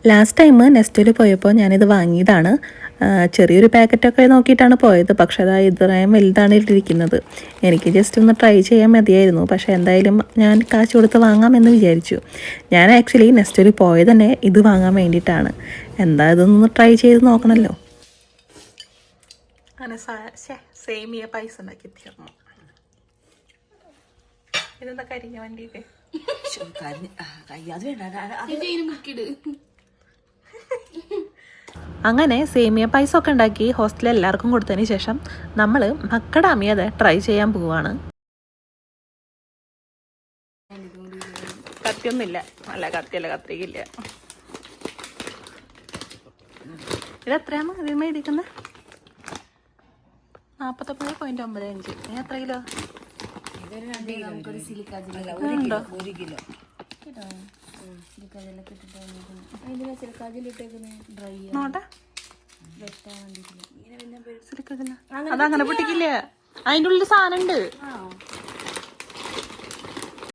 Last time നെസ്റ്റോയിൽ പോയപ്പോൾ ഞാനിത് വാങ്ങിയതാണ്. ചെറിയൊരു പാക്കറ്റൊക്കെ നോക്കിയിട്ടാണ് പോയത്. പക്ഷെ അതാ ഇത്രയും വലുതാണ് ഇട്ടിരിക്കുന്നത്. എനിക്ക് ജസ്റ്റ് ഒന്ന് ട്രൈ ചെയ്യാൻ മതിയായിരുന്നു. പക്ഷേ എന്തായാലും ഞാൻ കാശ് കൊടുത്ത് വാങ്ങാമെന്ന് വിചാരിച്ചു. ഞാൻ ആക്ച്വലി നെസ്റ്റോയിൽ പോയത് തന്നെ ഇത് വാങ്ങാൻ വേണ്ടിയിട്ടാണ്. എന്താ ഇതൊന്ന് ട്രൈ ചെയ്ത് നോക്കണമല്ലോ. അങ്ങനെ സേമിയ പൈസ ഉണ്ടാക്കി തീർന്നു. ഇതെന്താ കരിഞ്ഞ വണ്ടിയൊക്കെ അങ്ങനെ സേമിയ പൈസ ഒക്കെ ഉണ്ടാക്കി ഹോസ്റ്റലിൽ എല്ലാവർക്കും കൊടുത്തതിന് ശേഷം നമ്മൾ മക്കഡാമിയ അത് ട്രൈ ചെയ്യാൻ പോവാണ്. കത്തിയൊന്നുമില്ല, നല്ല കത്തിയല്ല, കത്തിരിക്കില്ല. ഇതെത്രയാണ് ഇതിൽ മേടിക്കുന്നത്? 49.95. ഇനി എത്ര കിലോ? ഉണ്ടോ? അതങ്ങനെ പൊട്ടിക്കില്ല, അതിൻ്റെ ഉള്ളിൽ സാധനം ഉണ്ട്.